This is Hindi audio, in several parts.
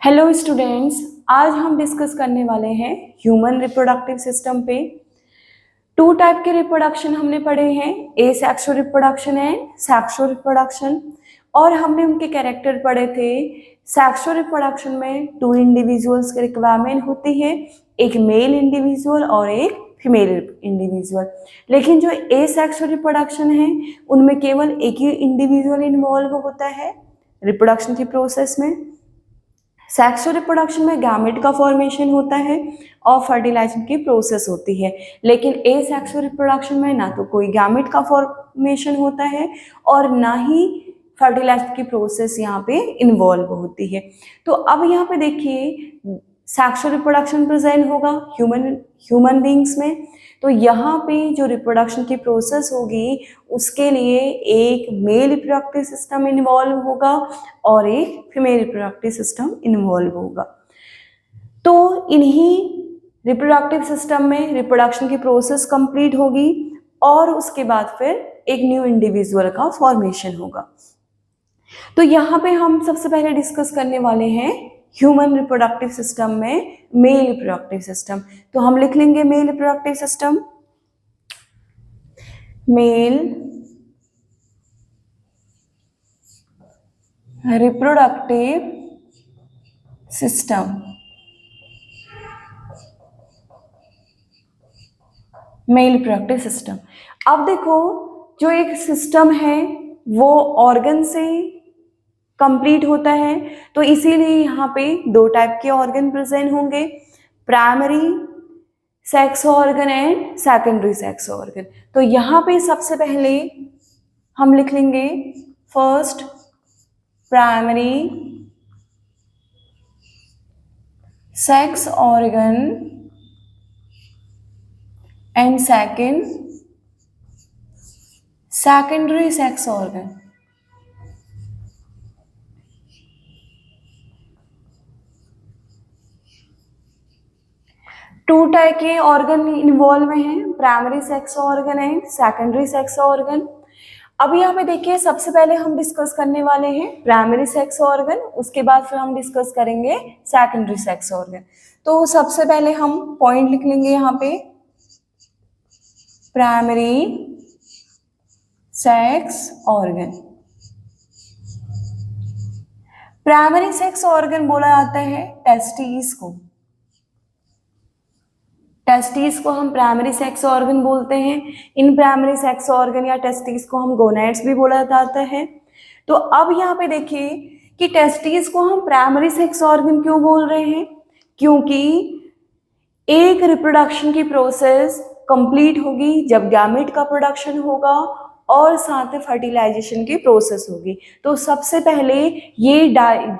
हेलो स्टूडेंट्स, आज हम डिस्कस करने वाले हैं ह्यूमन रिप्रोडक्टिव सिस्टम पे। टू टाइप के रिप्रोडक्शन हमने पढ़े हैं, asexual reproduction and sexual reproduction. और हमने उनके कैरेक्टर पढ़े थे। सेक्सुअल रिप्रोडक्शन में टू इंडिविजुअल्स की रिक्वायरमेंट होती है, एक मेल इंडिविजुअल और एक फीमेल इंडिविजुअल। लेकिन जो एसेक्सुअल रिप्रोडक्शन है उनमें केवल एक ही इंडिविजुअल इन्वॉल्व होता है रिप्रोडक्शन की प्रोसेस में। सेक्सुअल रिप्रोडक्शन में गैमेट का फॉर्मेशन होता है और फर्टिलाइजेशन की प्रोसेस होती है। लेकिन एसेक्सुअल रिप्रोडक्शन में ना तो कोई गैमेट का फॉर्मेशन होता है और ना ही फर्टिलाइजेशन की प्रोसेस यहाँ पे इन्वॉल्व होती है। तो अब यहाँ पे देखिए सेक्सुअल रिप्रोडक्शन प्रेजेंट होगा ह्यूमन बींग्स में। तो यहाँ पे जो रिप्रोडक्शन की प्रोसेस होगी उसके लिए एक मेल रिप्रोडक्टिव सिस्टम इन्वॉल्व होगा और एक फीमेल रिप्रोडक्टिव सिस्टम इन्वॉल्व होगा। तो इन्हीं रिप्रोडक्टिव सिस्टम में रिप्रोडक्शन की प्रोसेस कंप्लीट होगी और उसके बाद फिर एक न्यू इंडिविजुअल का फॉर्मेशन होगा। तो यहाँ पे हम सबसे पहले डिस्कस करने वाले हैं ह्यूमन रिप्रोडक्टिव सिस्टम में मेल रिप्रोडक्टिव सिस्टम। तो हम लिख लेंगे male reproductive system, male reproductive system, male reproductive system. अब देखो जो एक सिस्टम है वो ऑर्गन से कंप्लीट होता है, तो इसीलिए यहाँ पे दो टाइप के ऑर्गन प्रेजेंट होंगे, primary sex organ and secondary sex organ. तो यहाँ पे सबसे पहले हम लिख लेंगे first primary sex organ and secondary sex organ. Two type के ऑर्गन इन्वॉल्व हैं, primary sex organ and secondary sex organ. अब यहाँ पे देखिए सबसे पहले हम डिस्कस करने वाले हैं प्राइमरी सेक्स ऑर्गन, उसके बाद फिर हम डिस्कस करेंगे सेकेंडरी सेक्स ऑर्गन। तो सबसे पहले हम पॉइंट लिख लेंगे यहाँ पे, primary sex organ. Primary sex organ बोला जाता है टेस्टिस को। टेस्टिस को हम प्राइमरी सेक्स ऑर्गन बोलते हैं। इन प्राइमरी सेक्स ऑर्गन या टेस्टिस को हम गोनैड्स भी बोला जाता है। तो अब यहाँ पे देखिए कि टेस्टिस को हम प्राइमरी सेक्स ऑर्गन क्यों बोल रहे हैं, क्योंकि एक रिप्रोडक्शन की प्रोसेस कंप्लीट होगी जब गैमेट का प्रोडक्शन होगा और साथ में फर्टिलाइजेशन की प्रोसेस होगी। तो सबसे पहले ये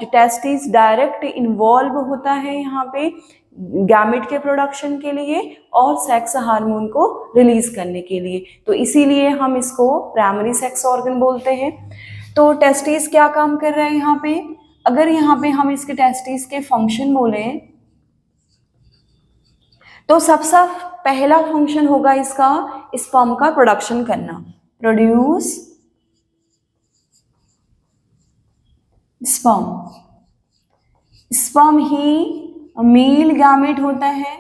टेस्टिस डायरेक्ट इन्वॉल्व होता है यहाँ पे गैमेट के प्रोडक्शन के लिए और सेक्स हार्मोन को रिलीज करने के लिए। तो इसीलिए हम इसको प्राइमरी सेक्स ऑर्गन बोलते हैं। तो टेस्टिस क्या काम कर रहा है यहाँ पे, अगर यहाँ पे हम इसके टेस्टिस के फंक्शन बोले तो सबसे पहला फंक्शन होगा इसका स्पर्म का प्रोडक्शन करना, प्रोड्यूस स्पर्म। स्पर्म ही मेल गैमेट होता है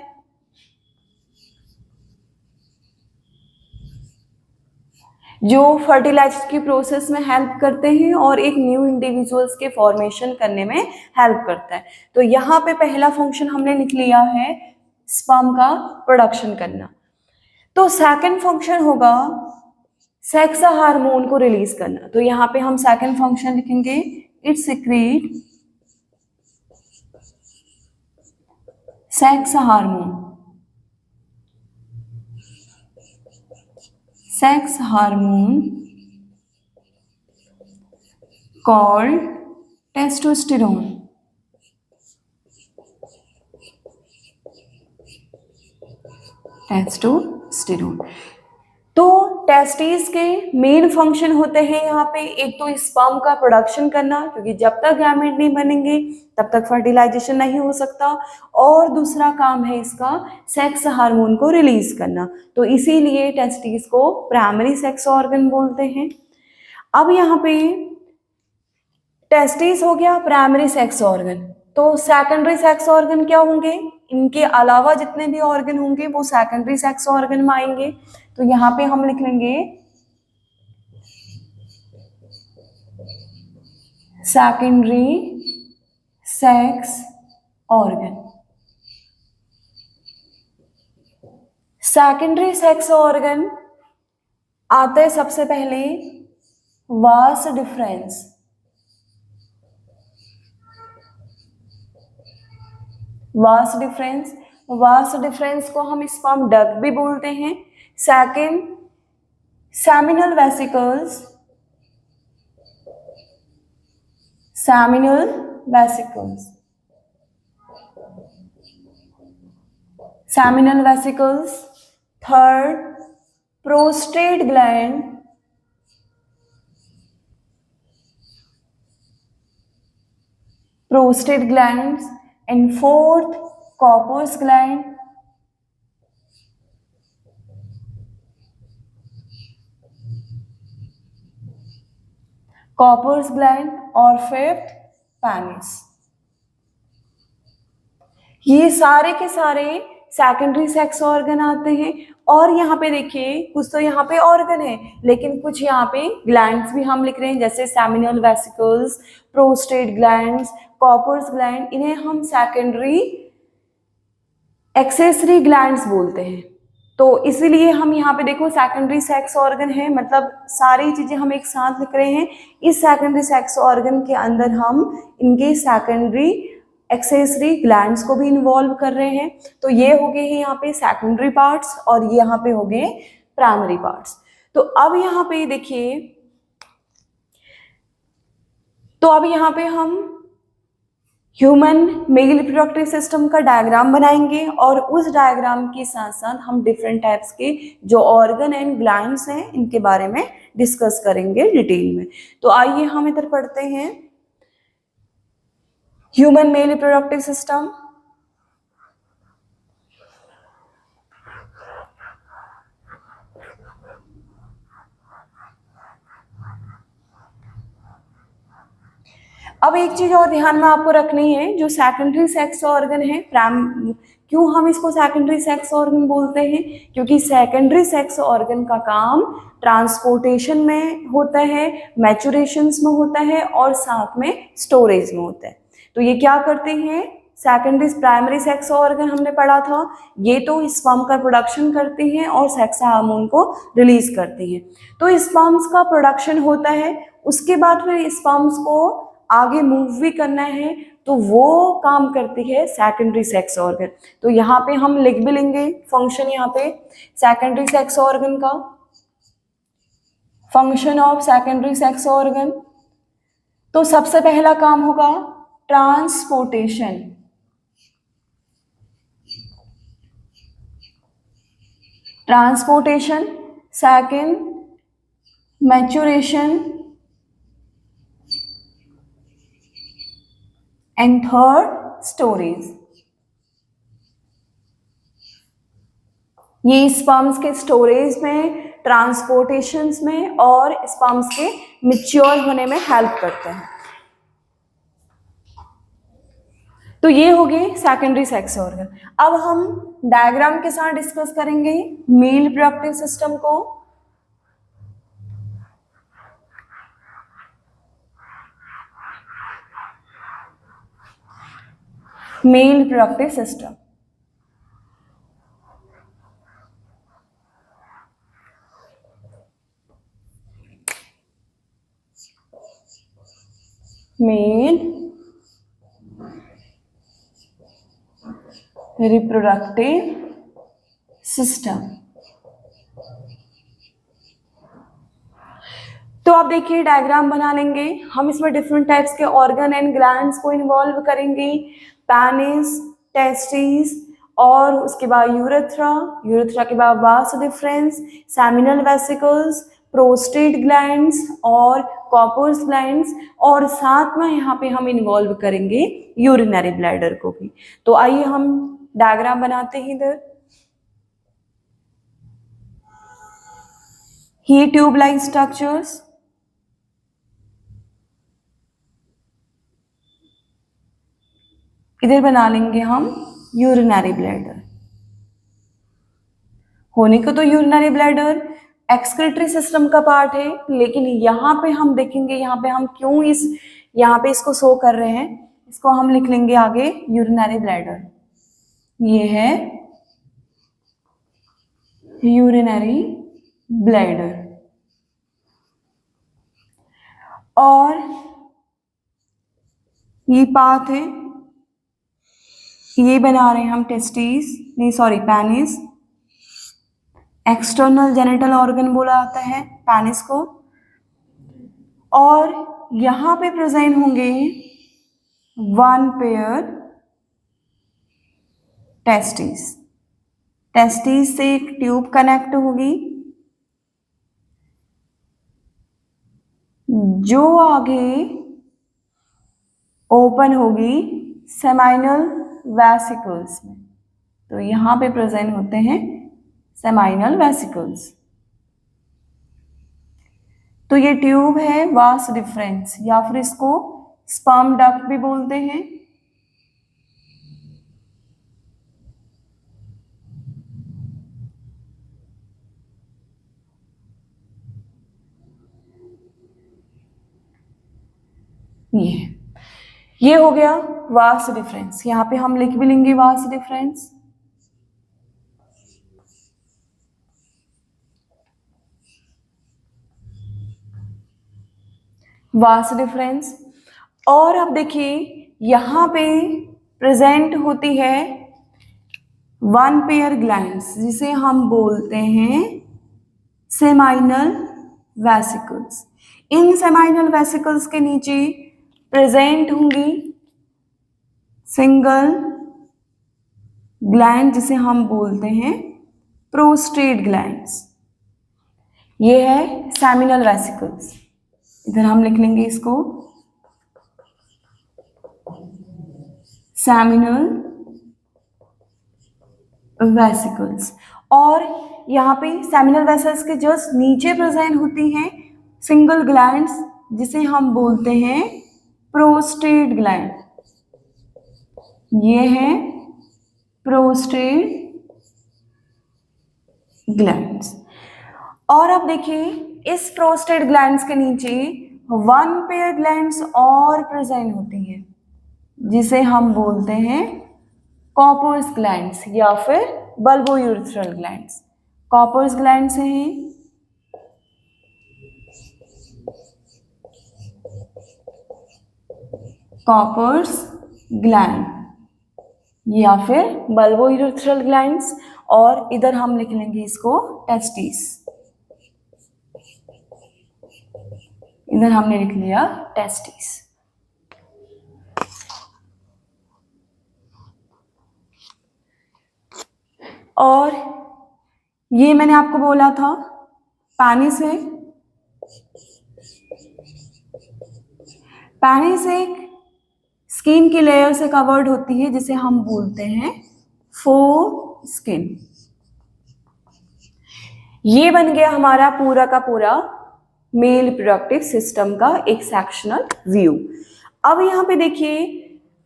जो फर्टिलाइजेशन की प्रोसेस में हेल्प करते हैं और एक न्यू इंडिविजुअल्स के फॉर्मेशन करने में हेल्प करता है। तो यहाँ पे पहला फंक्शन हमने लिख लिया है स्पर्म का प्रोडक्शन करना। तो सेकंड फंक्शन होगा सेक्स हार्मोन को रिलीज करना। तो यहाँ पे हम सेकंड फंक्शन लिखेंगे, it secret sex hormone, sex hormone called testosterone. Testosterone. तो टेस्टिस के मेन फंक्शन होते हैं यहाँ पे, एक तो स्पर्म का प्रोडक्शन करना, क्योंकि जब तक गैमेट नहीं बनेंगे तब तक फर्टिलाइजेशन नहीं हो सकता, और दूसरा काम है इसका सेक्स हार्मोन को रिलीज करना। तो इसीलिए टेस्टिस को प्राइमरी सेक्स ऑर्गन बोलते हैं। अब यहाँ पे टेस्टिस हो गया प्राइमरी सेक्स ऑर्गन, तो सेकेंडरी सेक्स ऑर्गन क्या होंगे, इनके अलावा जितने भी ऑर्गन होंगे वो सेकेंडरी सेक्स ऑर्गन में आएंगे। तो यहाँ पे हम लिख लेंगे secondary sex organ. Secondary sex organ आते हैं सबसे पहले vas deferens. Vas deferens, vas deferens को हम स्पर्म डक्ट भी बोलते हैं। Second, seminal vesicles, seminal vesicles, seminal vesicles. Third, prostate gland, prostate glands, and fourth, Cowper's gland, Cowper's gland, और फिफ्थ पेनिस। ये सारे के सारे सेकेंडरी सेक्स ऑर्गन आते हैं। और यहाँ पे देखिए कुछ तो यहाँ पे ऑर्गन है, लेकिन कुछ यहाँ पे ग्लैंड्स भी हम लिख रहे हैं, जैसे seminal vesicles, prostate glands, Cowper's gland, इन्हें हम सेकेंडरी एक्सेसरी ग्लैंड्स बोलते हैं। तो इसीलिए हम यहाँ पे देखो सेकेंडरी सेक्स ऑर्गन है, मतलब सारी चीजें हम एक साथ लिख रहे हैं। इस सेकेंडरी सेक्स ऑर्गन के अंदर हम इनके सेकेंडरी एक्सेसरी ग्लैंड्स को भी इन्वॉल्व कर रहे हैं। तो ये हो गए हैं यहाँ पे सेकेंडरी पार्ट्स और ये यहाँ पे हो गए प्राइमरी पार्ट्स। तो अब यहाँ पे देखिए, तो अब यहाँ पे हम ह्यूमन मेल रिप्रोडक्टिव सिस्टम का डायग्राम बनाएंगे और उस डायग्राम के साथ साथ हम डिफरेंट टाइप्स के जो ऑर्गन एंड ग्लैंड्स हैं इनके बारे में डिस्कस करेंगे डिटेल में। तो आइए हम इधर पढ़ते हैं ह्यूमन मेल रिप्रोडक्टिव सिस्टम। अब एक चीज और ध्यान में आपको रखनी है, जो सेकेंडरी सेक्स ऑर्गन है, क्यों हम इसको सेकेंडरी सेक्स ऑर्गन बोलते हैं, क्योंकि सेकेंडरी सेक्स ऑर्गन का काम ट्रांसपोर्टेशन में होता है, मैचुरेशंस में होता है और साथ में स्टोरेज में होता है। तो ये क्या करते हैं, सेकेंडरी प्राइमरी सेक्स ऑर्गन हमने पढ़ा था, ये तो स्पर्म का प्रोडक्शन करते हैं और सेक्स हार्मोन को रिलीज करते हैं। तो स्पर्म्स का प्रोडक्शन होता है, उसके बाद फिर स्पर्म्स को आगे मूव भी करना है, तो वो काम करती है सेकेंडरी सेक्स ऑर्गन। तो यहाँ पे हम लिख भी लेंगे फंक्शन, यहाँ पे सेकेंडरी सेक्स ऑर्गन का function of secondary sex organ. तो सबसे पहला काम होगा transportation, transportation, second maturation and third storage. ये स्पर्म्स के स्टोरेज में, ट्रांसपोर्टेशंस में और स्पर्म्स के मैच्योर होने में हेल्प करते हैं। तो ये हो गए सेकेंडरी सेक्स ऑर्गन। अब हम डायग्राम के साथ डिस्कस करेंगे मेल रिप्रोडक्टिव सिस्टम को। Male reproductive system, male reproductive system. तो आप देखिए डायग्राम बना लेंगे हम, इसमें डिफरेंट टाइप्स के ऑर्गन एंड ग्लैंड्स को इन्वॉल्व करेंगे, पेनिस, टेस्टिस और उसके बाद यूरेथ्रा, यूरेथ्रा के बाद vas deferens, seminal vesicles, prostate glands और कॉपर्स ग्लैंड्स, और साथ में यहाँ पे हम इन्वॉल्व करेंगे यूरिनरी ब्लैडर को भी। तो आइए हम डायग्राम बनाते हैं इधर। ही ट्यूब लाइक स्ट्रक्चर्स, इधर बना लेंगे हम यूरिनरी ब्लैडर। होने को तो यूरिनरी ब्लैडर एक्सक्रीटरी सिस्टम का पार्ट है, लेकिन यहाँ पे हम देखेंगे, यहाँ पे हम क्यों यहाँ पे इसको शो कर रहे हैं, इसको हम लिख लेंगे आगे यूरिनरी ब्लैडर। ये है यूरिनरी ब्लैडर। और ये पार्ट है, ये बना रहे हैं हम टेस्टिस, नहीं sorry penis. External genital organ बोला जाता है पेनिस को। और यहां पे प्रेजेंट होंगे 1 पेयर टेस्टिस। टेस्टिस से एक ट्यूब कनेक्ट होगी जो आगे ओपन होगी सेमाइनल वेसिकल्स में। तो यहां पे प्रेजेंट होते हैं सेमाइनल वेसिकल्स। तो ये ट्यूब है वास डिफरेंस, या फिर इसको स्पर्म डक्ट भी बोलते हैं। ये हो गया वास डिफरेंस। यहां पे हम लिख भी लेंगे वास डिफरेंस। Vas deferens. और अब देखिए यहां पे प्रेजेंट होती है 1 पेयर ग्लैंड्स, जिसे हम बोलते हैं सेमाइनल वेसिकल्स। इन सेमाइनल वेसिकल्स के नीचे प्रेजेंट होंगी सिंगल ग्लैंड, जिसे हम बोलते हैं प्रोस्टेट ग्लैंड्स। ये है सेमिनल वेसिकल्स। इधर हम लिख लेंगे इसको सेमिनल वेसिकल्स। और यहाँ पे सेमिनल वेसल्स के जस्ट नीचे प्रेजेंट होती हैं सिंगल ग्लैंड्स, जिसे हम बोलते हैं प्रोस्टेट ग्लैंड। ये है प्रोस्टेट ग्लैंड्स। और अब देखिए इस प्रोस्टेट ग्लैंड्स के नीचे 1 पेयर ग्लैंड्स और प्रेजेंट होती है, जिसे हम बोलते हैं कॉपर्स ग्लैंड्स या फिर बल्बोयूरेथ्रल ग्लैंड्स। कॉपर्स ग्लैंड्स हैं कॉपर्स ग्लैंड या फिर बल्बोयूरेथ्रल ग्लैंड्स। और इधर हम लिख लेंगे इसको टेस्टिस। इधर हमने लिख लिया टेस्टिस। और ये मैंने आपको बोला था पेनिस है। पेनिस एक स्किन की लेयर से कवर्ड होती है, जिसे हम बोलते हैं फोर स्किन। ये बन गया हमारा पूरा का पूरा मेल रिप्रोडक्टिव सिस्टम का एक सेक्शनल व्यू। अब यहाँ पे देखिए,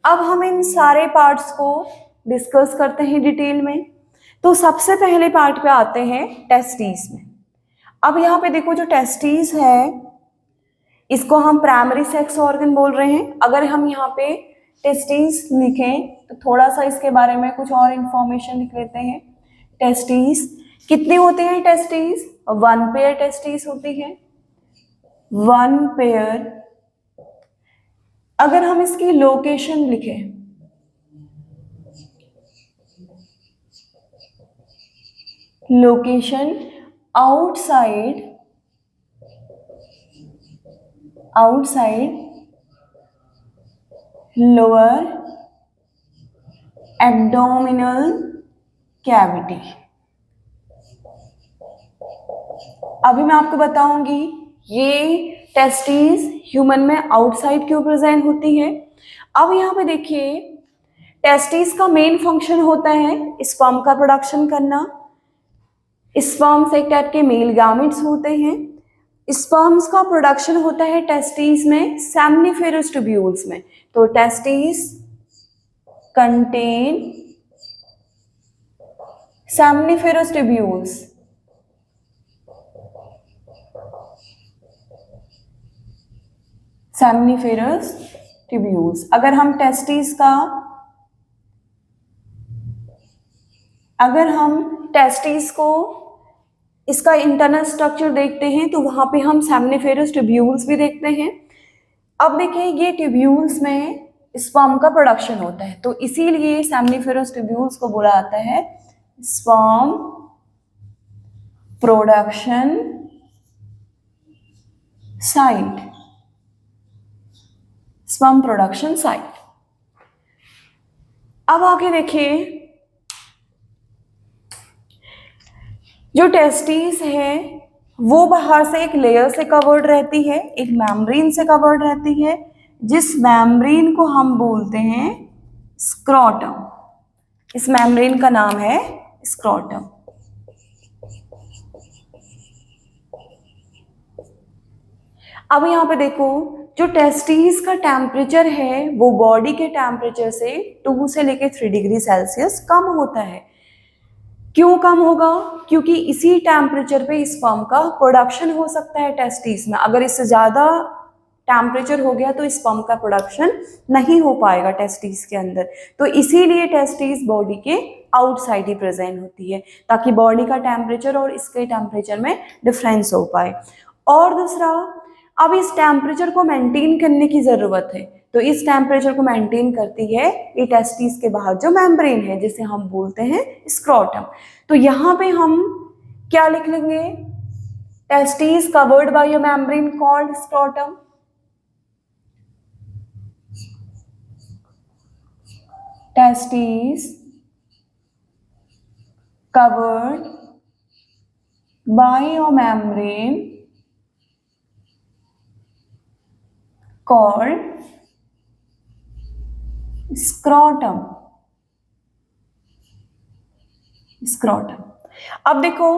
अब हम इन सारे पार्ट्स को डिस्कस करते हैं डिटेल में। तो सबसे पहले पार्ट पे आते हैं टेस्टिस में। अब यहाँ पे देखो जो टेस्टिस है, इसको हम प्राइमरी सेक्स ऑर्गन बोल रहे हैं। अगर हम यहाँ पे टेस्टिस लिखें तो थोड़ा सा इसके बारे में कुछ और इंफॉर्मेशन लिख लेते हैं। टेस्टिस कितने होते हैं? टेस्टिस 1 पेयर टेस्टिस होती है, 1 पेयर। अगर हम इसकी लोकेशन लिखें, location outside lower abdominal cavity. अभी मैं आपको बताऊंगी ये टेस्टिस ह्यूमन में आउटसाइड क्यों प्रेजेंट होती है। अब यहाँ पे देखिए, टेस्टिस का मेन फंक्शन होता है स्पर्म का प्रोडक्शन करना। स्पर्म्स एक टाइप के मेल गैमेट्स होते हैं। स्पर्म्स का प्रोडक्शन होता है टेस्टिस में सेमनिफेरस ट्यूब्यूल्स में। तो testis contain seminiferous tubules. Seminiferous tubules. अगर हम टेस्टिस को इसका इंटरनल स्ट्रक्चर देखते हैं तो वहां पे हम सेमनीफेरस ट्यूब्यूल्स भी देखते हैं। अब देखिए ये ट्यूब्यूल्स में स्पर्म का प्रोडक्शन होता है, तो इसीलिए सेमनीफेरस ट्यूब्यूल्स को बोला जाता है sperm production site. Sperm production site. अब आगे देखिए, जो टेस्टिस है वो बाहर से एक लेयर से कवर्ड रहती है, एक मेम्ब्रेन से कवर्ड रहती है, जिस मेम्ब्रेन को हम बोलते हैं स्क्रोटम। इस मेम्ब्रेन का नाम है स्क्रोटम। अब यहां पे देखो, जो टेस्टिस का टेम्परेचर है वो बॉडी के टेम्परेचर से 2 से लेकर 3 डिग्री सेल्सियस कम होता है। क्यों कम होगा? क्योंकि इसी टेम्परेचर पे स्पर्म का प्रोडक्शन हो सकता है टेस्टिस में। अगर इससे ज़्यादा टेम्परेचर हो गया तो स्पर्म का प्रोडक्शन नहीं हो पाएगा टेस्टिस के अंदर। तो इसीलिए टेस्टिस बॉडी के आउटसाइड ही प्रेजेंट होती है, ताकि बॉडी का टेम्परेचर और इसके टेम्परेचर में डिफरेंस हो पाए। और दूसरा, अब इस टेम्परेचर को मेंटेन करने की ज़रूरत है, तो इस टेम्परेचर को मेंटेन करती है ये टेस्टिस के बाहर जो मेम्ब्रेन है, जिसे हम बोलते हैं स्क्रोटम। तो यहाँ पे हम क्या लिख लेंगे? Testis covered by a membrane called scrotum. Testis covered by a membrane called scrotum। Scrotum. अब देखो,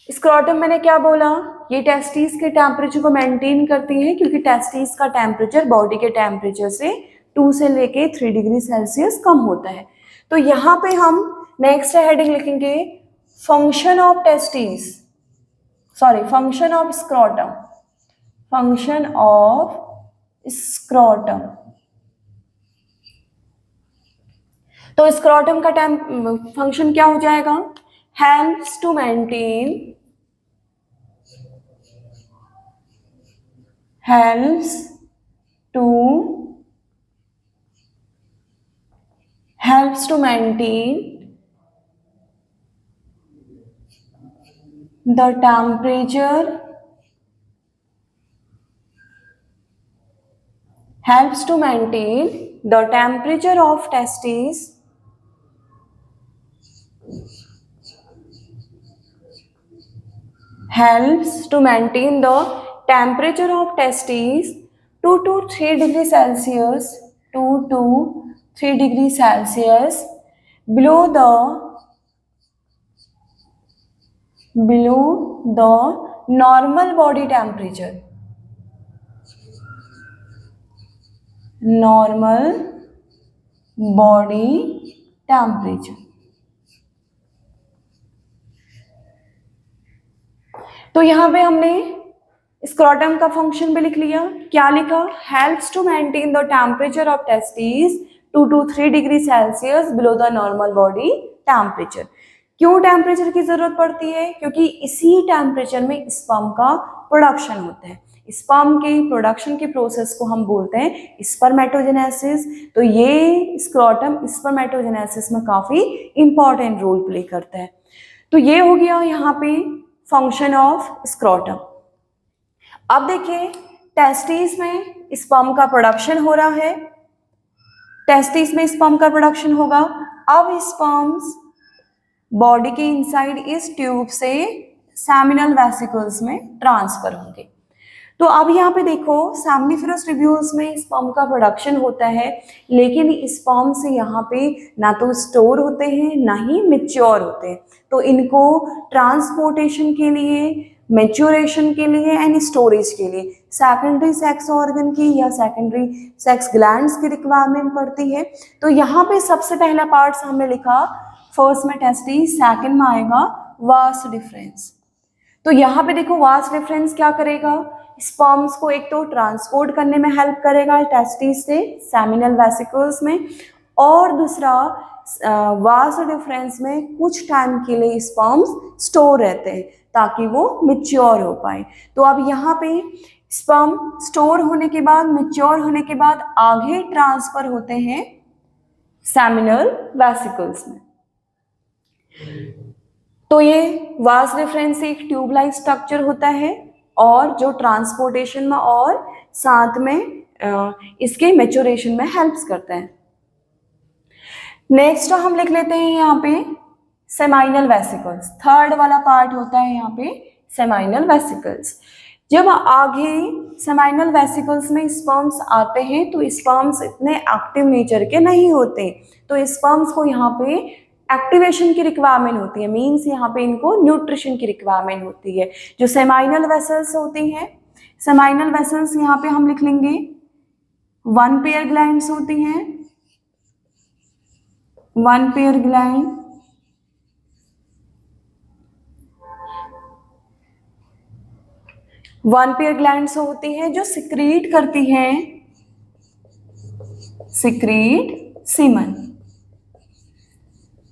स्क्रोटम मैंने क्या बोला? ये टेस्टिस के टेम्परेचर को मेंटेन करती है, क्योंकि टेस्टिस का टेम्परेचर बॉडी के टेम्परेचर से 2 से लेके 3 डिग्री सेल्सियस कम होता है। तो यहाँ पे हम नेक्स्ट हेडिंग लिखेंगे function of testis, function of scrotum. Function of scrotum. तो स्क्रोटम का फंक्शन क्या हो जाएगा? Helps to maintain, helps to maintain the temperature, helps to maintain the temperature of testes helps to maintain the temperature of testes 2 to 3 degree Celsius, 2 to 3 degree Celsius below the normal body temperature। Normal body temperature. तो यहां पे हमने स्क्रोटम का फंक्शन भी लिख लिया। क्या लिखा? Helps to maintain the temperature of testis 2 to 3 degree Celsius below the normal body temperature. क्यों टेम्परेचर की जरूरत पड़ती है? क्योंकि इसी टेम्परेचर में स्पर्म का प्रोडक्शन होता है। स्पर्म के प्रोडक्शन के प्रोसेस को हम बोलते हैं स्पर्मेटोजेनेसिस। तो ये स्क्रोटम स्पर्मेटोजेनेसिस में काफी इंपॉर्टेंट रोल प्ले करता है। तो ये हो गया यहाँ पे फंक्शन ऑफ स्क्रोटम। अब देखिए, टेस्टिस में स्पर्म का प्रोडक्शन हो रहा है, टेस्टिस में स्पर्म का प्रोडक्शन होगा। अब स्पर्म्स बॉडी के इनसाइड इस ट्यूब से सेमिनल वेसिकल्स में ट्रांसफर होंगे। तो अब यहाँ पे देखो, सेमनीफेरस ट्यूब्यूल्स में स्पर्म का प्रोडक्शन होता है, लेकिन स्पर्म से यहाँ पे ना तो स्टोर होते हैं ना ही मैच्योर होते हैं। तो इनको ट्रांसपोर्टेशन के लिए मेच्योरेशन के लिए एंड स्टोरेज के लिए। सेकेंडरी सेक्स ऑर्गन की या सेकेंडरी सेक्स ग्लैंड्स की रिक्वायरमेंट पड़ती है। तो यहाँ पे सबसे पहला पार्ट हमने लिखा फर्स्ट में टेस्टिस, सेकंड में आएगा वास डिफरेंस। तो यहाँ पे देखो वास डिफरेंस क्या करेगा, स्पर्म्स को एक तो ट्रांसपोर्ट करने में हेल्प करेगा टेस्टिस से सेमिनल वेसिकल्स में, और दूसरा वास डिफरेंस में कुछ टाइम के लिए स्पर्म्स स्टोर रहते हैं ताकि वो मैच्योर हो पाए। तो अब यहाँ पे स्पर्म स्टोर होने के बाद, मैच्योर होने के बाद आगे ट्रांसफर होते हैं सेमिनल वेसिकल्स में। तो ये वास डिफरेंस एक ट्यूब लाइक स्ट्रक्चर होता है और जो ट्रांसपोर्टेशन में और साथ में इसके मैच्योरेशन में हेल्प्स करता है। नेक्स्ट हम लिख लेते हैं यहाँ पे सेमाइनल वेसिकल्स। थर्ड वाला पार्ट होता है यहाँ पे सेमाइनल वेसिकल्स। जब आगे सेमाइनल वेसिकल्स में स्पर्म्स आते हैं तो स्पर्म्स इतने एक्टिव नेचर के नहीं होते, तो स्पर्म्स को यहाँ पे एक्टिवेशन की रिक्वायरमेंट होती है, मीन्स यहाँ पे इनको न्यूट्रिशन की रिक्वायरमेंट होती है। जो सेमाइनल वेसल्स होती हैं, सेमाइनल वेसल्स यहाँ पे हम लिख लेंगे 1 पेयर ग्लैंड्स होती हैं, 1 pair gland, one pair glands होती हैं जो सिक्रीट करती हैं, सिक्रीट सीमन।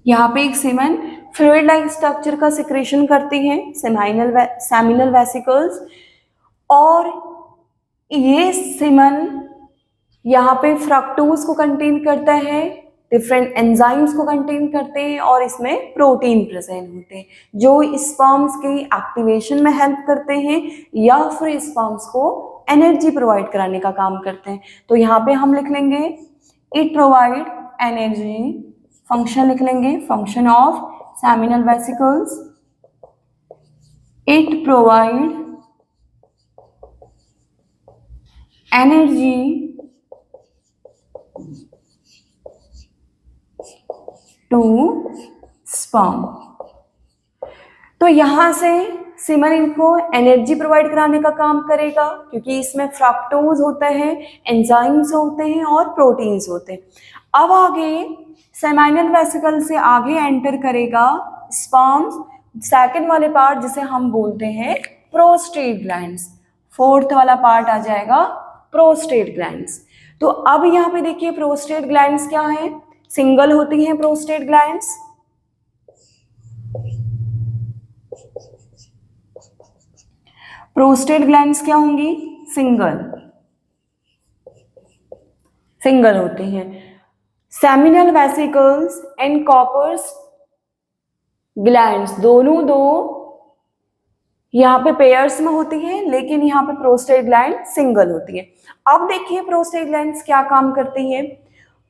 यहाँ पे एक सीमन फ्लूइड लाइक स्ट्रक्चर का सिक्रेशन करती हैं सेमिनल वेसिकल्स, और ये सीमन यहाँ पे फ्रक्टोज को कंटेन करता है, डिफरेंट एंजाइम्स को कंटेन करते हैं और इसमें प्रोटीन प्रेजेंट होते हैं जो स्पर्म्स की एक्टिवेशन में हेल्प करते हैं या फिर स्पर्म्स को एनर्जी प्रोवाइड कराने का काम करते हैं। तो यहाँ पे हम लिख लेंगे इट प्रोवाइड एनर्जी, फंक्शन लिख लेंगे function of seminal vesicles, it provide energy to sperm. तो यहां से सीमन इनको एनर्जी प्रोवाइड कराने का काम करेगा क्योंकि इसमें फ्रक्टोज होता है, एंजाइम्स होते हैं और प्रोटीन्स होते हैं। अब आगे सेमाइनल वेसिकल से आगे एंटर करेगा स्पर्म्स, सेकंड वाले पार्ट जिसे हम बोलते हैं प्रोस्टेट ग्लैंड्स। फोर्थ वाला पार्ट आ जाएगा प्रोस्टेट ग्लैंड्स। तो अब यहाँ पे देखिए प्रोस्टेट ग्लैंड्स क्या है, सिंगल होती हैं प्रोस्टेट ग्लैंड्स, प्रोस्टेट ग्लैंड्स क्या होंगी, सिंगल होती हैं। Seminal vesicles and Cowper's glands दोनों दो यहाँ पे पेयर्स में होती है, लेकिन यहाँ पे प्रोस्टेट ग्लैंड सिंगल होती है। अब देखिए प्रोस्टेट ग्लैंड्स क्या काम करती है।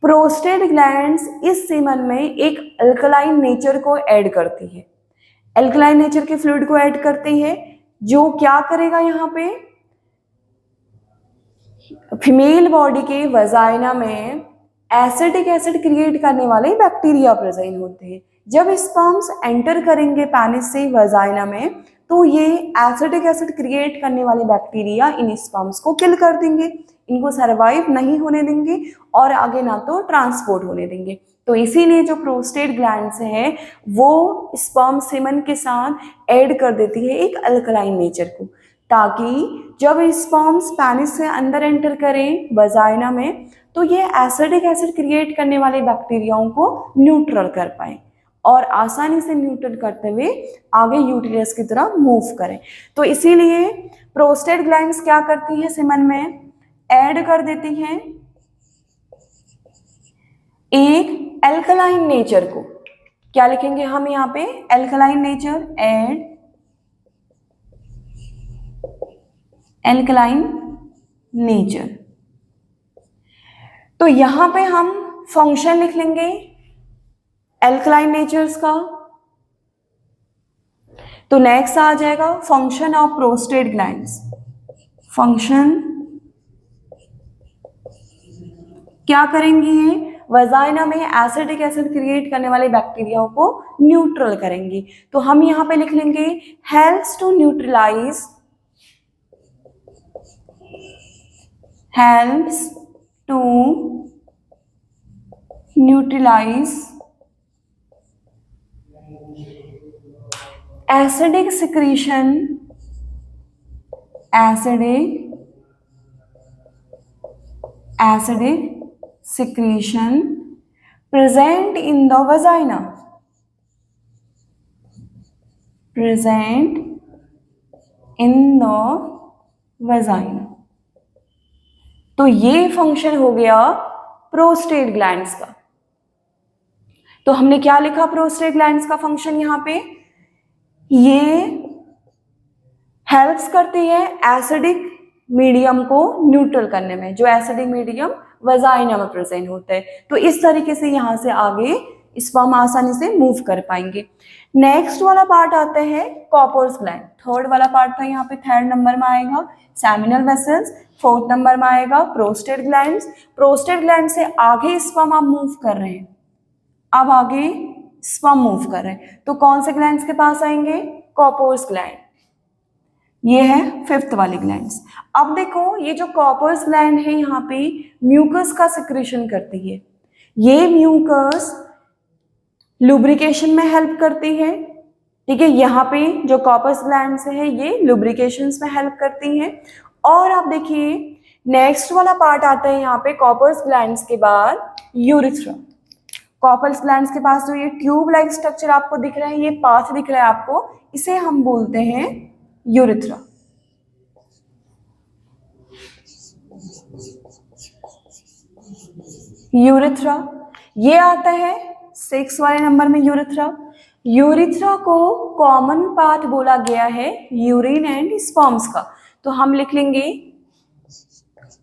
प्रोस्टेट ग्लैंड्स इस सीमन में एक अल्कलाइन नेचर को ऐड करती है, अल्कलाइन नेचर के फ्लूइड को ऐड करती है जो क्या करेगा, यहाँ पे फीमेल बॉडी के वजाइना में एसिटिक एसिड क्रिएट करने वाले बैक्टीरिया प्रेजेंट होते हैं। जब स्पर्म्स एंटर करेंगे पेनिस से वजाइना में तो ये एसिटिक एसिड क्रिएट करने वाले बैक्टीरिया इन स्पर्म्स को किल कर देंगे, इनको सर्वाइव नहीं होने देंगे और आगे ना तो ट्रांसपोर्ट होने देंगे। तो इसीलिए जो प्रोस्टेट ग्लैंड्स है वो स्पर्म सीमन के साथ ऐड कर देती है एक अल्कलाइन नेचर को, ताकि जब स्पर्म्स पेनिस से अंदर एंटर करें वजाइना में तो ये एसिडिक एसिड क्रिएट करने वाले बैक्टीरियाओं को न्यूट्रल कर पाए और आसानी से न्यूट्रल करते हुए आगे यूटिलियस की तरफ मूव करें। तो इसीलिए प्रोस्टेट ग्लैंड्स क्या करती है, सीमन में ऐड कर देती हैं एक एल्कलाइन नेचर को। क्या लिखेंगे हम यहाँ पे, alkaline nature, add alkaline nature. तो यहां पे हम फंक्शन लिख लेंगे एल्कलाइन नेचर्स का। तो नेक्स्ट आ जाएगा function of prostate glands. Function क्या करेंगी, ये वजाइना में एसिडिक एसिड क्रिएट करने वाले बैक्टीरिया को न्यूट्रल करेंगी। तो हम यहाँ पे लिख लेंगे helps to neutralize, helps to neutralize acidic secretion, acidic secretion present in the vagina, present in the vagina। तो ये फंक्शन हो गया प्रोस्टेट ग्लैंड्स का। तो हमने क्या लिखा प्रोस्टेट ग्लैंड्स का फंक्शन यहाँ पे, ये हेल्प्स करती है एसिडिक मीडियम को न्यूट्रल करने में, जो एसिडिक मीडियम वजाइना में प्रेजेंट होता है। तो इस तरीके से यहाँ से आगे स्पर्म आसानी से मूव कर पाएंगे। नेक्स्ट वाला पार्ट आता है कॉपर्स ग्लैंड, थर्ड वाला पार्ट था यहाँ पे, थर्ड नंबर में आएगा सेमिनल वेसल्स, फोर्थ नंबर में आएगा प्रोस्टेट ग्लैंड्स। प्रोस्टेट ग्लैंड से आगे स्पर्म आप मूव कर रहे हैं, अब आगे स्पर्म मूव कर रहे हैं, तो कौन से ग्लैंड्स के पास आएंगे, कॉपर्स ग्लैंड, ये है फिफ्थ वाली ग्लैंड्स। अब देखो ये जो कॉपर्स ग्लैंड है यहाँ पे म्यूकस का सिक्रेशन करती है, ये म्यूकस लुब्रिकेशन में हेल्प करती है, ठीक है। यहाँ पे जो कॉपर्स ग्लैंड्स है ये लुब्रिकेशंस में हेल्प करती हैं। और आप देखिए नेक्स्ट वाला पार्ट आता है यहाँ पे कॉपर्स ग्लैंड्स के बाद यूरिथ्रा। कॉपर्स ग्लैंड्स के पास जो ये ट्यूब लाइक स्ट्रक्चर आपको दिख रहा है, ये पाथ दिख रहा है आपको, इसे हम बोलते हैं यूरिथ्रा। यूरिथ्रा ये आता है 6 वाले नंबर में यूरिथ्रा। यूरिथ्रा को कॉमन पाथ बोला गया है यूरिन एंड स्पर्म्स का, तो हम लिख लेंगे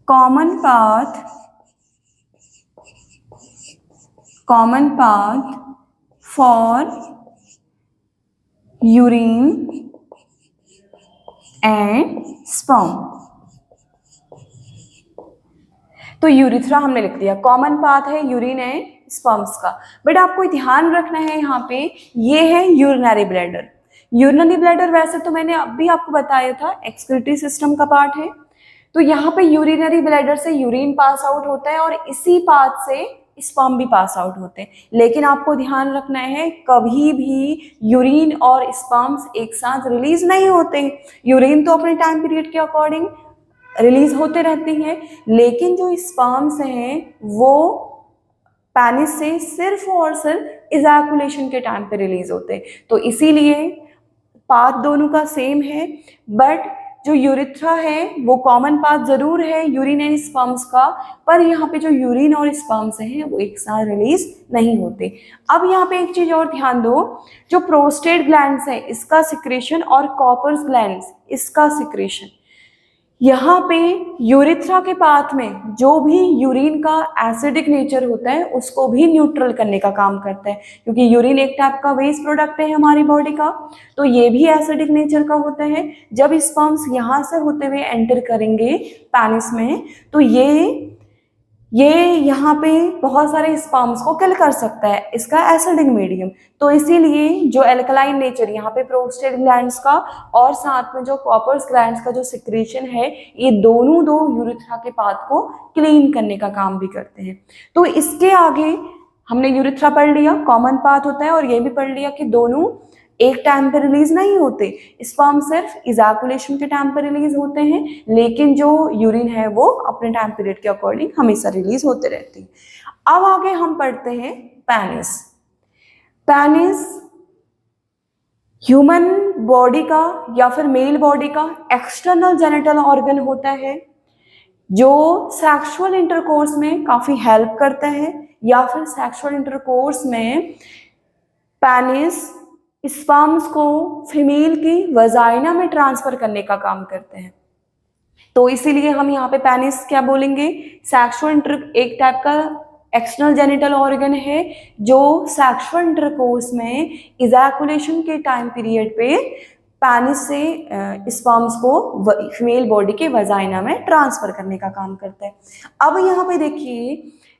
common path for urine and sperm. तो यूरिथ्रा हमने लिख दिया, कॉमन पाथ है यूरिन एंड स्पर्म्स का। बट आपको ध्यान रखना है यहाँ पे, ये है यूरिनरी ब्लैडर। यूरिनरी ब्लैडर वैसे तो मैंने अभी आपको बताया था एक्सक्रीटरी सिस्टम का पार्ट है, तो यहाँ पे यूरिनरी ब्लैडर से यूरिन पास आउट होता है और इसी पाथ से स्पर्म भी पास आउट होते हैं। लेकिन आपको ध्यान रखना है कभी भी यूरिन और स्पर्म्स एक साथ रिलीज नहीं होते। यूरिन तो अपने टाइम पीरियड के अकॉर्डिंग रिलीज होते रहती हैं, लेकिन जो स्पर्म्स हैं वो पेनिस से सिर्फ और सिर्फ इजैकुलेशन के टाइम पे रिलीज होते हैं। तो इसीलिए पाथ दोनों का सेम है, बट जो यूरिथ्रा है वो कॉमन पाथ जरूर है यूरिन एंड स्पर्म्स का, पर यहाँ पे जो यूरिन और स्पर्म्स हैं वो एक साथ रिलीज नहीं होते। अब यहाँ पे एक चीज और ध्यान दो, जो प्रोस्टेट ग्लैंड्स है इसका सिक्रेशन और कॉपर्स ग्लैंड्स इसका सिक्रेशन, यहाँ पे यूरिथ्रा के पाथ में जो भी यूरिन का एसिडिक नेचर होता है उसको भी न्यूट्रल करने का काम करता है, क्योंकि यूरिन एक टाइप का वेस्ट प्रोडक्ट है हमारी बॉडी का, तो ये भी एसिडिक नेचर का होता है। जब स्पर्म्स यहाँ से होते हुए एंटर करेंगे पेनिस में, तो ये यहाँ पे बहुत सारे स्पर्म्स को किल कर सकता है, इसका एसिडिक मीडियम। तो इसीलिए जो एल्कलाइन नेचर यहाँ पे प्रोस्टेट ग्लैंड्स का और साथ में जो कॉपर्स ग्लैंड्स का जो सिक्रेशन है, ये दोनों दो यूरिथ्रा के पाथ को क्लीन करने का काम भी करते हैं। तो इसके आगे हमने यूरिथ्रा पढ़ लिया, कॉमन पाथ होता है, और ये भी पढ़ लिया कि दोनों एक टाइम पे रिलीज नहीं होते, स्पर्म सिर्फ इजैकुलेशन के टाइम पे रिलीज होते हैं, लेकिन जो यूरिन है वो अपने टाइम पीरियड के अकॉर्डिंग हमेशा रिलीज होते रहते हैं। अब आगे हम पढ़ते हैं पेनिस। पेनिस ह्यूमन बॉडी का या फिर मेल बॉडी का एक्सटर्नल जेनिटल ऑर्गन होता है, जो सेक्सुअल इंटरकोर्स में काफी हेल्प करता है, या फिर सेक्सुअल इंटरकोर्स में पेनिस स्पर्म्स को फीमेल की वजाइना में ट्रांसफर करने का काम करते हैं। तो इसीलिए हम यहाँ पे पेनिस क्या बोलेंगे, एक टाइप का एक्सटर्नल जेनिटल ऑर्गन है जो सेक्सुअल इंटरकोर्स में इजैकुलेशन के टाइम पीरियड पे पेनिस से स्पर्म्स को फीमेल बॉडी के वजाइना में ट्रांसफर करने का काम करता है। अब यहाँ पे देखिए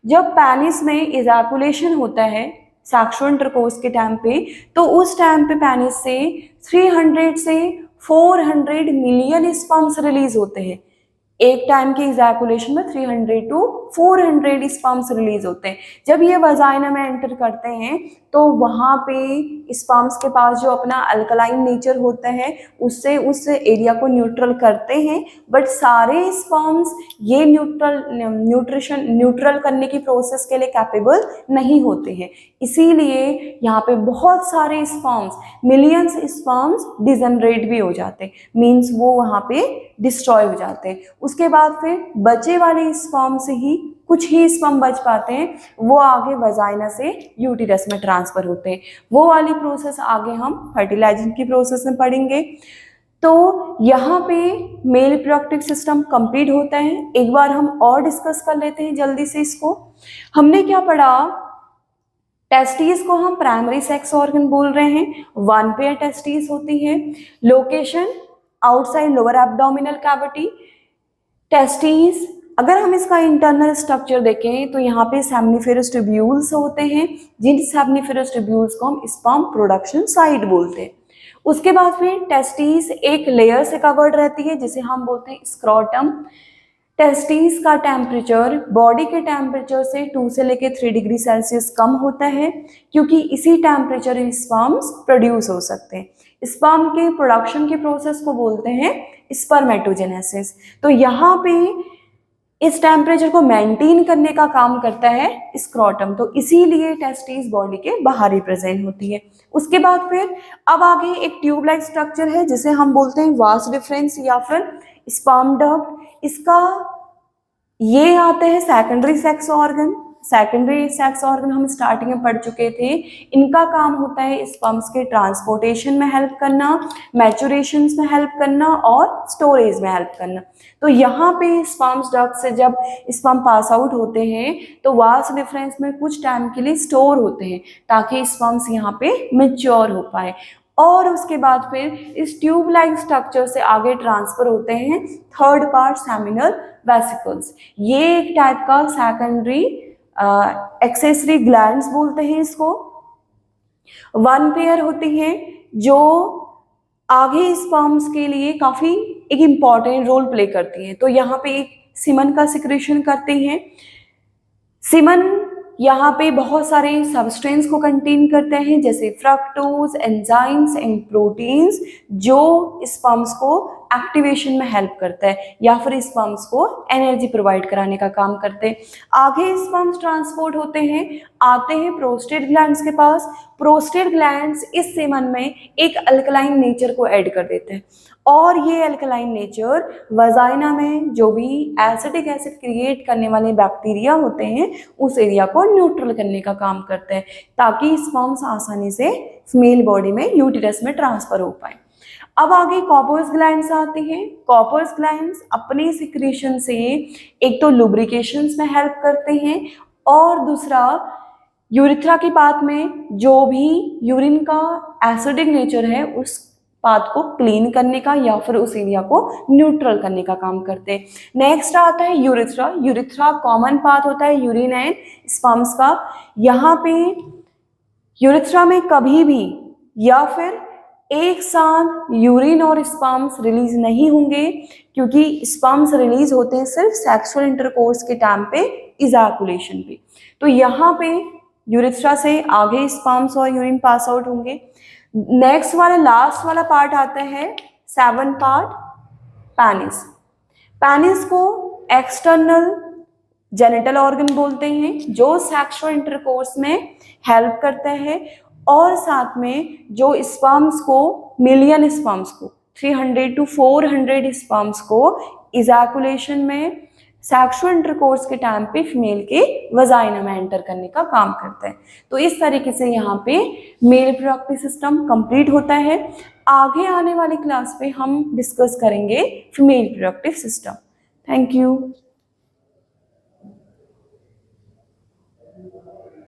जब पेनिस में इजैकुलेशन होता है सेक्सुअल इंटरकोर्स के टाइम पे, तो उस टाइम पे पेनिस से 300 से 400 मिलियन स्पर्म्स रिलीज होते हैं। एक टाइम के इजैकुलेशन में 300 टू 400 स्पर्म्स रिलीज होते हैं। जब ये वजाइना में एंटर करते हैं तो वहाँ पे स्पर्म्स के पास जो अपना अल्कलाइन नेचर होता है उससे उस एरिया को न्यूट्रल करते हैं, बट सारे स्पर्म्स ये न्यूट्रल करने की प्रोसेस के लिए कैपेबल नहीं होते हैं। इसीलिए यहाँ पे बहुत सारे स्पर्म्स, मिलियंस स्पर्म्स डिजनरेट भी हो जाते हैं, मीन्स वो वहाँ पे डिस्ट्रॉय हो जाते हैं। उसके बाद फिर बचे वाले स्पर्म से ही कुछ ही स्पर्म बच पाते हैं, वो आगे वजाइना से यूटेरस में ट्रांसफर होते हैं। वो वाली प्रोसेस आगे हम फर्टिलाइजेशन की प्रोसेस में पढ़ेंगे। तो यहाँ पे मेल रिप्रोडक्टिव सिस्टम कंप्लीट होता है। एक बार हम और डिस्कस कर लेते हैं जल्दी से इसको। हमने क्या पढ़ा, टेस्टिस को हम प्राइमरी सेक्स ऑर्गन बोल रहे हैं। 1 पेयर टेस्टिस होती है, location outside lower abdominal cavity. Testis, अगर हम इसका इंटरनल स्ट्रक्चर देखें तो यहाँ पे सेमनिफेरस ट्यूब्यूल्स होते हैं, जिन सेमनिफेरस ट्यूब्यूल्स को हम स्पर्म प्रोडक्शन साइट बोलते हैं। उसके बाद फिर टेस्टिस एक लेयर से कवर्ड रहती है जिसे हम बोलते हैं स्क्रोटम। टेस्टिस का टेम्परेचर बॉडी के टेम्परेचर से 2 से लेकर 3 डिग्री सेल्सियस कम होता है, क्योंकि इसी टेम्परेचर में स्पर्म्स प्रोड्यूस हो सकते हैं। स्पर्म के प्रोडक्शन के प्रोसेस को बोलते हैं स्पर्मेटोजेनेसिस। तो यहाँ पे इस टेम्परेचर को मेंटेन करने का काम करता है स्क्रोटम, तो इसीलिए टेस्टिस बॉडी के बाहर ही प्रेजेंट होती है। उसके बाद फिर अब आगे एक ट्यूब लाइक स्ट्रक्चर है जिसे हम बोलते हैं वास डिफरेंस या फिर स्पर्म डक्ट। इसका ये आते हैं secondary sex organ. Secondary sex organ हम स्टार्टिंग में पढ़ चुके थे। इनका काम होता है स्पर्म्स के ट्रांसपोर्टेशन में हेल्प करना, मैचुरेशन में हेल्प करना और स्टोरेज में हेल्प करना। तो यहाँ पे स्पर्म्स डक्ट से जब स्पर्म पास आउट होते हैं तो वास डिफरेंस में कुछ टाइम के लिए स्टोर होते हैं ताकि स्पर्म्स यहाँ पे मैच्योर हो पाए, और उसके बाद फिर इस ट्यूब लाइक स्ट्रक्चर से आगे ट्रांसफर होते हैं थर्ड पार्ट सेमिनल वेसिकल्स। ये एक टाइप का सेकेंडरी एक्सेसरी ग्लैंड्स बोलते हैं इसको। 1 पेयर होती है जो आगे स्पर्म्स के लिए काफी एक इम्पॉर्टेंट रोल प्ले करती है। तो यहाँ पे एक सीमन का सिक्रेशन करती हैं। सीमन यहाँ पे बहुत सारे सबस्टेंस को कंटेन करते हैं जैसे फ्रक्टोज, एंजाइम्स एंड प्रोटीन्स, जो स्पर्म्स को एक्टिवेशन में हेल्प करता है या फिर स्पर्म्स को एनर्जी प्रोवाइड कराने का काम करते हैं। आगे स्पर्म्स ट्रांसपोर्ट होते हैं, आते हैं प्रोस्टेट ग्लैंड्स के पास। प्रोस्टेट ग्लैंड्स इस सीमन में एक अल्कलाइन नेचर को ऐड कर देते हैं, और ये अल्कलाइन नेचर वजाइना में जो भी एसिडिक एसिड क्रिएट करने वाले बैक्टीरिया होते हैं उस एरिया को न्यूट्रल करने का काम करते हैं ताकि स्पर्म्स आसानी से फीमेल बॉडी में यूटेरस में ट्रांसफर हो पाए। अब आगे कॉपर्स ग्लैंड्स आती हैं। कॉपर्स ग्लैंड्स अपने सिक्रीशन से एक तो लुब्रिकेशंस में हेल्प करते हैं, और दूसरा यूरिथ्रा की पाथ में जो भी यूरिन का एसिडिक नेचर है उस पाथ को क्लीन करने का या फिर उस एरिया को न्यूट्रल करने का काम करते हैं। नेक्स्ट आता है यूरिथ्रा। यूरिथ्रा कॉमन पाथ होता है यूरिन एंड स्पर्म्स का। यहाँ पे यूरिथ्रा में कभी भी या फिर एक साथ यूरिन और स्पर्म्स रिलीज नहीं होंगे, क्योंकि स्पर्म्स रिलीज होते हैं सिर्फ सेक्सुअल इंटरकोर्स के टाइम पे, इजैकुलेशन पे। तो यहाँ पे यूरिथ्रा से आगे स्पर्म्स और यूरिन पास आउट होंगे। नेक्स्ट वाला लास्ट वाला पार्ट आता है 7 पार्ट पेनिस। पेनिस को एक्सटर्नल जेनिटल ऑर्गन बोलते हैं जो सेक्सुअल इंटरकोर्स में हेल्प करता है, और साथ में जो स्पर्म्स को मिलियन स्पर्म्स को 300 to 400 स्पर्म्स को इजैकुलेशन में सेक्सुअल इंटरकोर्स के टाइम पे फीमेल के वजाइना में एंटर करने का काम करता है। तो इस तरीके से यहाँ पे मेल रिप्रोडक्टिव सिस्टम कंप्लीट होता है। आगे आने वाली क्लास पे हम डिस्कस करेंगे female reproductive system. Thank you.